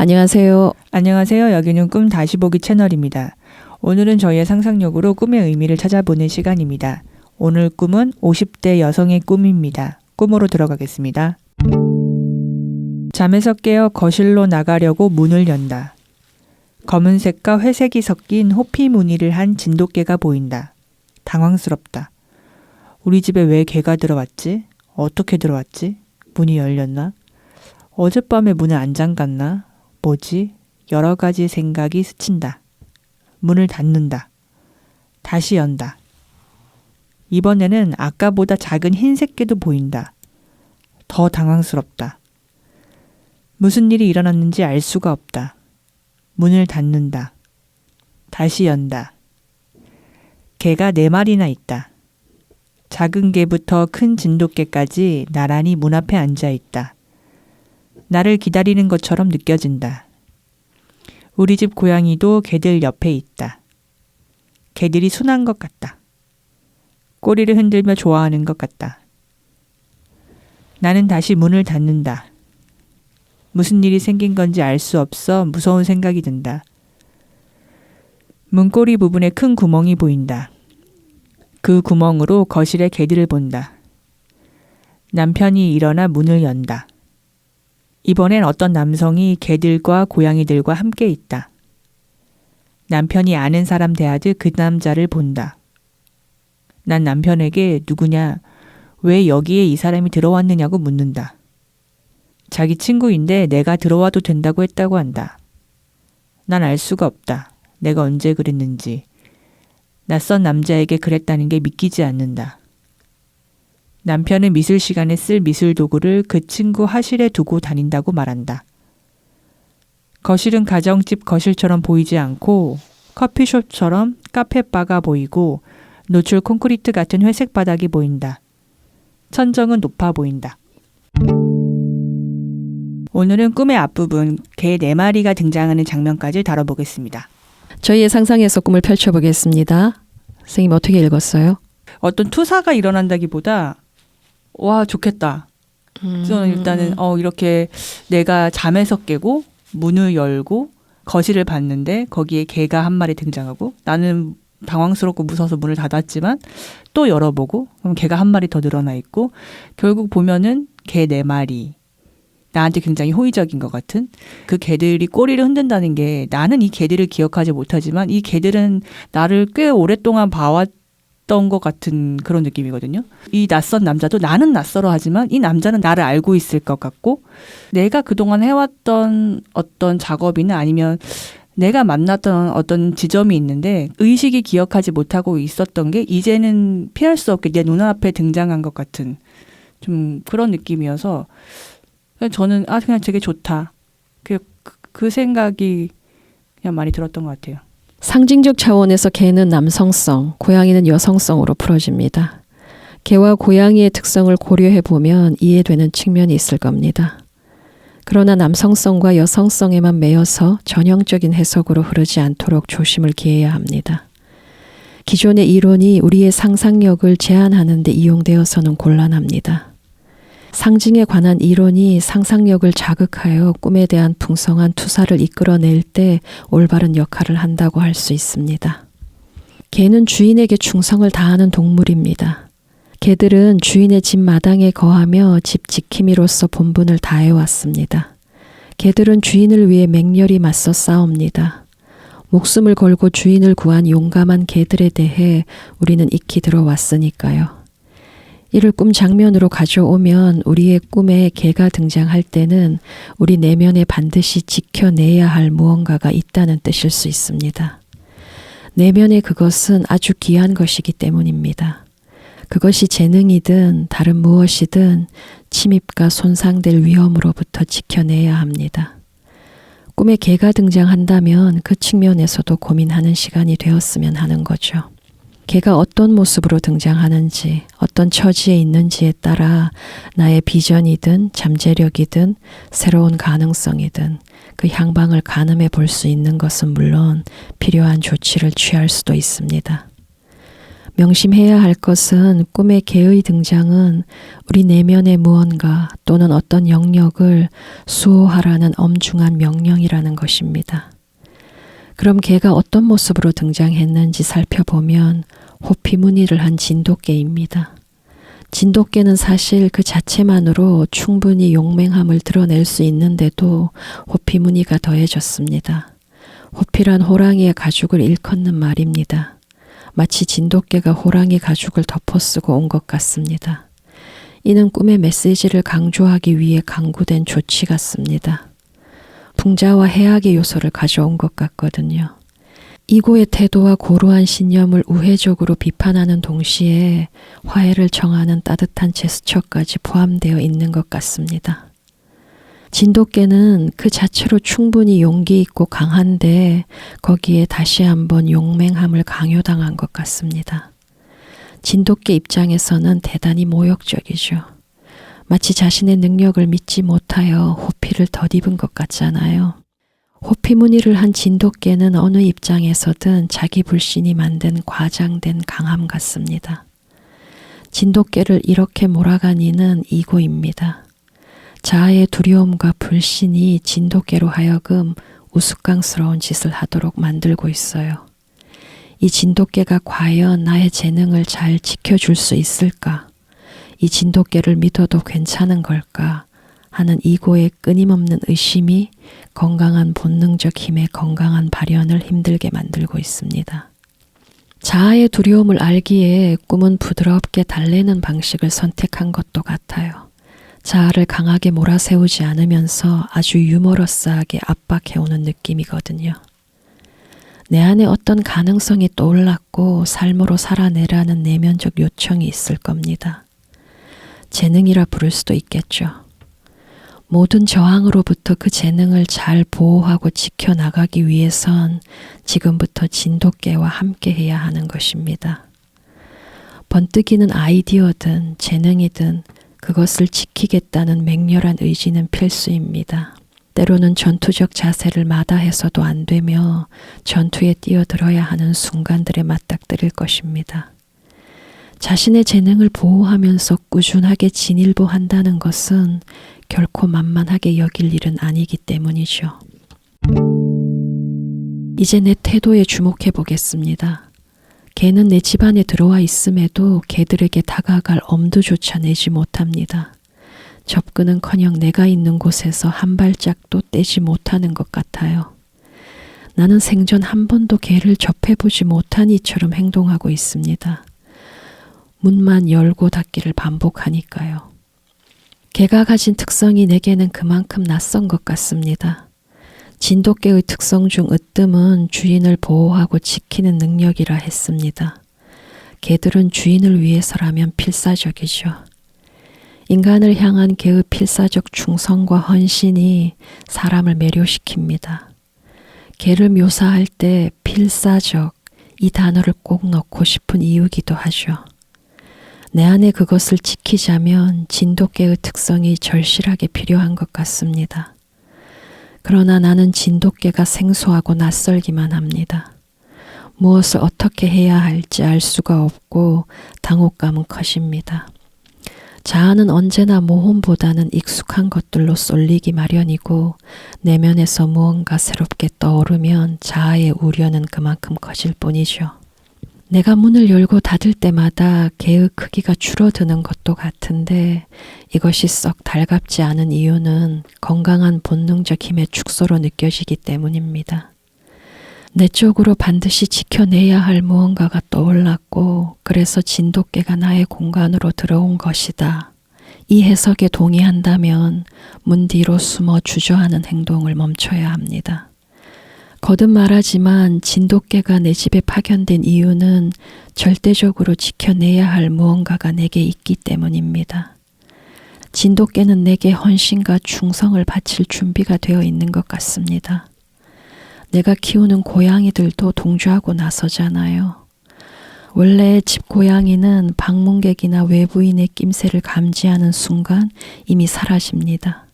안녕하세요. 안녕하세요. 여기는 꿈 다시 보기 채널입니다. 오늘은 저희의 상상력으로 꿈의 의미를 찾아보는 시간입니다. 오늘 꿈은 50대 여성의 꿈입니다. 꿈으로 들어가겠습니다. 잠에서 깨어 거실로 나가려고 문을 연다. 검은색과 회색이 섞인 호피 무늬를 한 진돗개가 보인다. 당황스럽다. 우리 집에 왜 개가 들어왔지? 어떻게 들어왔지? 문이 열렸나? 어젯밤에 문을 안 잠갔나? 뭐지? 여러 가지 생각이 스친다. 문을 닫는다. 다시 연다. 이번에는 아까보다 작은 흰색 개도 보인다. 더 당황스럽다. 무슨 일이 일어났는지 알 수가 없다. 문을 닫는다. 다시 연다. 개가 4마리나 있다. 작은 개부터 큰 진돗개까지 나란히 문 앞에 앉아 있다. 나를 기다리는 것처럼 느껴진다. 우리 집 고양이도 개들 옆에 있다. 개들이 순한 것 같다. 꼬리를 흔들며 좋아하는 것 같다. 나는 다시 문을 닫는다. 무슨 일이 생긴 건지 알 수 없어 무서운 생각이 든다. 문고리 부분에 큰 구멍이 보인다. 그 구멍으로 거실의 개들을 본다. 남편이 일어나 문을 연다. 이번엔 어떤 남성이 개들과 고양이들과 함께 있다. 남편이 아는 사람 대하듯 그 남자를 본다. 난 남편에게 누구냐, 왜 여기에 이 사람이 들어왔느냐고 묻는다. 자기 친구인데 내가 들어와도 된다고 했다고 한다. 난 알 수가 없다. 내가 언제 그랬는지. 낯선 남자에게 그랬다는 게 믿기지 않는다. 남편은 미술 시간에 쓸 미술 도구를 그 친구 하실에 두고 다닌다고 말한다. 거실은 가정집 거실처럼 보이지 않고 커피숍처럼 카페바가 보이고 노출 콘크리트 같은 회색 바닥이 보인다. 천정은 높아 보인다. 오늘은 꿈의 앞부분 개 4마리가 등장하는 장면까지 다뤄보겠습니다. 저희의 상상에서 꿈을 펼쳐보겠습니다. 선생님 어떻게 읽었어요? 어떤 투사가 일어난다기보다 와 좋겠다. 저는 일단은 이렇게 내가 잠에서 깨고 문을 열고 거실을 봤는데 거기에 개가 1마리 등장하고 나는 당황스럽고 무서워서 문을 닫았지만 또 열어보고 그럼 개가 1마리 더 늘어나 있고 결국 보면은 개 4마리 나한테 굉장히 호의적인 것 같은 그 개들이 꼬리를 흔든다는 게 나는 이 개들을 기억하지 못하지만 이 개들은 나를 꽤 오랫동안 봐왔던 것 같은 그런 느낌이거든요. 이 낯선 남자도 나는 낯설어 하지만 이 남자는 나를 알고 있을 것 같고 내가 그동안 해왔던 어떤 작업이나 아니면 내가 만났던 어떤 지점이 있는데 의식이 기억하지 못하고 있었던 게 이제는 피할 수 없게 내 눈앞에 등장한 것 같은 좀 그런 느낌이어서 저는 그냥 되게 좋다. 그 생각이 그냥 많이 들었던 것 같아요. 상징적 차원에서 개는 남성성, 고양이는 여성성으로 풀어집니다. 개와 고양이의 특성을 고려해보면 이해되는 측면이 있을 겁니다. 그러나 남성성과 여성성에만 매여서 전형적인 해석으로 흐르지 않도록 조심을 기해야 합니다. 기존의 이론이 우리의 상상력을 제한하는 데 이용되어서는 곤란합니다. 상징에 관한 이론이 상상력을 자극하여 꿈에 대한 풍성한 투사를 이끌어낼 때 올바른 역할을 한다고 할 수 있습니다. 개는 주인에게 충성을 다하는 동물입니다. 개들은 주인의 집 마당에 거하며 집 지킴이로서 본분을 다해왔습니다. 개들은 주인을 위해 맹렬히 맞서 싸웁니다. 목숨을 걸고 주인을 구한 용감한 개들에 대해 우리는 익히 들어왔으니까요. 이를 꿈 장면으로 가져오면 우리의 꿈에 개가 등장할 때는 우리 내면에 반드시 지켜내야 할 무언가가 있다는 뜻일 수 있습니다. 내면의 그것은 아주 귀한 것이기 때문입니다. 그것이 재능이든 다른 무엇이든 침입과 손상될 위험으로부터 지켜내야 합니다. 꿈에 개가 등장한다면 그 측면에서도 고민하는 시간이 되었으면 하는 거죠. 개가 어떤 모습으로 등장하는지, 어떤 처지에 있는지에 따라 나의 비전이든 잠재력이든 새로운 가능성이든 그 향방을 가늠해 볼 수 있는 것은 물론 필요한 조치를 취할 수도 있습니다. 명심해야 할 것은 꿈의 개의 등장은 우리 내면의 무언가 또는 어떤 영역을 수호하라는 엄중한 명령이라는 것입니다. 그럼 개가 어떤 모습으로 등장했는지 살펴보면 호피무늬를 한 진돗개입니다. 진돗개는 사실 그 자체만으로 충분히 용맹함을 드러낼 수 있는데도 호피무늬가 더해졌습니다. 호피란 호랑이의 가죽을 일컫는 말입니다. 마치 진돗개가 호랑이 가죽을 덮어쓰고 온 것 같습니다. 이는 꿈의 메시지를 강조하기 위해 강구된 조치 같습니다. 풍자와 해악의 요소를 가져온 것 같거든요. 이고의 태도와 고루한 신념을 우회적으로 비판하는 동시에 화해를 청하는 따뜻한 제스처까지 포함되어 있는 것 같습니다. 진돗개는 그 자체로 충분히 용기 있고 강한데 거기에 다시 한번 용맹함을 강요당한 것 같습니다. 진돗개 입장에서는 대단히 모욕적이죠. 마치 자신의 능력을 믿지 못하여 호피를 덧입은 것 같잖아요. 호피무늬를 한 진돗개는 어느 입장에서든 자기 불신이 만든 과장된 강함 같습니다. 진돗개를 이렇게 몰아간 이는 이고입니다. 자아의 두려움과 불신이 진돗개로 하여금 우스꽝스러운 짓을 하도록 만들고 있어요. 이 진돗개가 과연 나의 재능을 잘 지켜줄 수 있을까? 이 진돗개를 믿어도 괜찮은 걸까? 하는 이고의 끊임없는 의심이 건강한 본능적 힘의 건강한 발현을 힘들게 만들고 있습니다. 자아의 두려움을 알기에 꿈은 부드럽게 달래는 방식을 선택한 것도 같아요. 자아를 강하게 몰아세우지 않으면서 아주 유머러스하게 압박해오는 느낌이거든요. 내 안에 어떤 가능성이 떠올랐고 삶으로 살아내라는 내면적 요청이 있을 겁니다. 재능이라 부를 수도 있겠죠. 모든 저항으로부터 그 재능을 잘 보호하고 지켜나가기 위해선 지금부터 진돗개와 함께 해야 하는 것입니다. 번뜩이는 아이디어든 재능이든 그것을 지키겠다는 맹렬한 의지는 필수입니다. 때로는 전투적 자세를 마다해서도 안 되며 전투에 뛰어들어야 하는 순간들에 맞닥뜨릴 것입니다. 자신의 재능을 보호하면서 꾸준하게 진일보한다는 것은 결코 만만하게 여길 일은 아니기 때문이죠. 이제 내 태도에 주목해 보겠습니다. 개는 내 집안에 들어와 있음에도 개들에게 다가갈 엄두조차 내지 못합니다. 접근은커녕 내가 있는 곳에서 한 발짝도 떼지 못하는 것 같아요. 나는 생전 한 번도 개를 접해보지 못한 이처럼 행동하고 있습니다. 문만 열고 닫기를 반복하니까요. 개가 가진 특성이 내게는 그만큼 낯선 것 같습니다. 진돗개의 특성 중 으뜸은 주인을 보호하고 지키는 능력이라 했습니다. 개들은 주인을 위해서라면 필사적이죠. 인간을 향한 개의 필사적 충성과 헌신이 사람을 매료시킵니다. 개를 묘사할 때 필사적 이 단어를 꼭 넣고 싶은 이유기도 하죠. 내 안에 그것을 지키자면 진돗개의 특성이 절실하게 필요한 것 같습니다. 그러나 나는 진돗개가 생소하고 낯설기만 합니다. 무엇을 어떻게 해야 할지 알 수가 없고 당혹감은 커집니다. 자아는 언제나 모험보다는 익숙한 것들로 쏠리기 마련이고 내면에서 무언가 새롭게 떠오르면 자아의 우려는 그만큼 커질 뿐이죠. 내가 문을 열고 닫을 때마다 개의 크기가 줄어드는 것도 같은데 이것이 썩 달갑지 않은 이유는 건강한 본능적 힘의 축소로 느껴지기 때문입니다. 내 쪽으로 반드시 지켜내야 할 무언가가 떠올랐고 그래서 진돗개가 나의 공간으로 들어온 것이다. 이 해석에 동의한다면 문 뒤로 숨어 주저하는 행동을 멈춰야 합니다. 거듭 말하지만 진돗개가 내 집에 파견된 이유는 절대적으로 지켜내야 할 무언가가 내게 있기 때문입니다. 진돗개는 내게 헌신과 충성을 바칠 준비가 되어 있는 것 같습니다. 내가 키우는 고양이들도 동조하고 나서잖아요. 원래 집 고양이는 방문객이나 외부인의 낌새를 감지하는 순간 이미 사라집니다.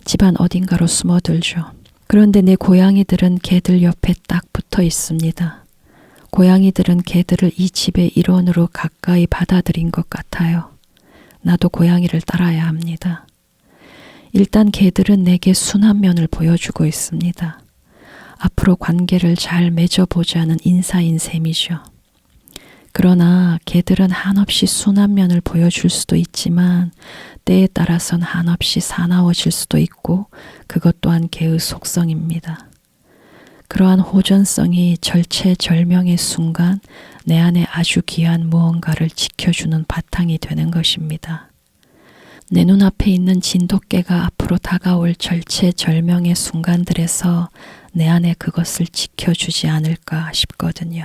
집안 어딘가로 숨어들죠. 그런데 내 고양이들은 개들 옆에 딱 붙어 있습니다. 고양이들은 개들을 이 집의 일원으로 가까이 받아들인 것 같아요. 나도 고양이를 따라야 합니다. 일단 개들은 내게 순한 면을 보여주고 있습니다. 앞으로 관계를 잘 맺어보자는 인사인 셈이죠. 그러나 개들은 한없이 순한 면을 보여줄 수도 있지만 때에 따라선 한없이 사나워질 수도 있고 그것 또한 개의 속성입니다. 그러한 호전성이 절체절명의 순간 내 안에 아주 귀한 무언가를 지켜주는 바탕이 되는 것입니다. 내 눈앞에 있는 진돗개가 앞으로 다가올 절체절명의 순간들에서 내 안에 그것을 지켜주지 않을까 싶거든요.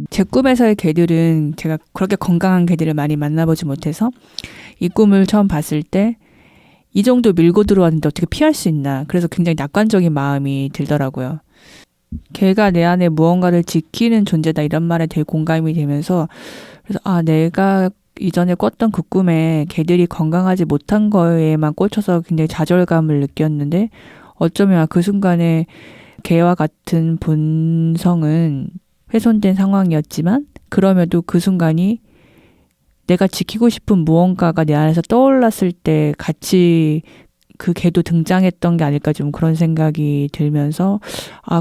제 꿈에서의 개들은 제가 그렇게 건강한 개들을 많이 만나보지 못해서 이 꿈을 처음 봤을 때 이 정도 밀고 들어왔는데 어떻게 피할 수 있나. 그래서 굉장히 낙관적인 마음이 들더라고요. 개가 내 안에 무언가를 지키는 존재다 이런 말에 되게 공감이 되면서 그래서 내가 이전에 꿨던 그 꿈에 개들이 건강하지 못한 거에만 꽂혀서 굉장히 좌절감을 느꼈는데 어쩌면 그 순간에 개와 같은 본성은 훼손된 상황이었지만 그럼에도 그 순간이 내가 지키고 싶은 무언가가 내 안에서 떠올랐을 때 같이 그 개도 등장했던 게 아닐까 좀 그런 생각이 들면서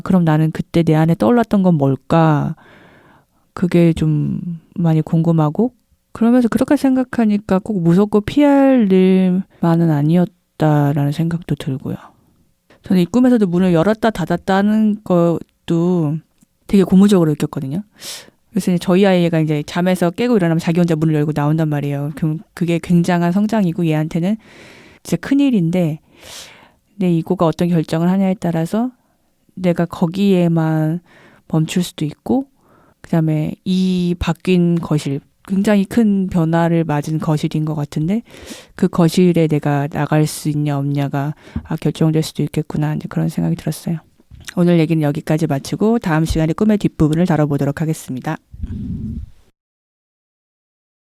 그럼 나는 그때 내 안에 떠올랐던 건 뭘까 그게 좀 많이 궁금하고 그러면서 그렇게 생각하니까 꼭 무섭고 피할 일만은 아니었다라는 생각도 들고요. 저는 이 꿈에서도 문을 열었다 닫았다 하는 것도 되게 고무적으로 느꼈거든요. 그래서 저희 아이가 이제 잠에서 깨고 일어나면 자기 혼자 문을 열고 나온단 말이에요. 그게 굉장한 성장이고 얘한테는 진짜 큰일인데 내 이고가 어떤 결정을 하냐에 따라서 내가 거기에만 멈출 수도 있고 그다음에 이 바뀐 거실 굉장히 큰 변화를 맞은 거실인 것 같은데 그 거실에 내가 나갈 수 있냐 없냐가 결정될 수도 있겠구나 이제 그런 생각이 들었어요. 오늘 얘기는 여기까지 마치고 다음 시간에 꿈의 뒷부분을 다뤄보도록 하겠습니다.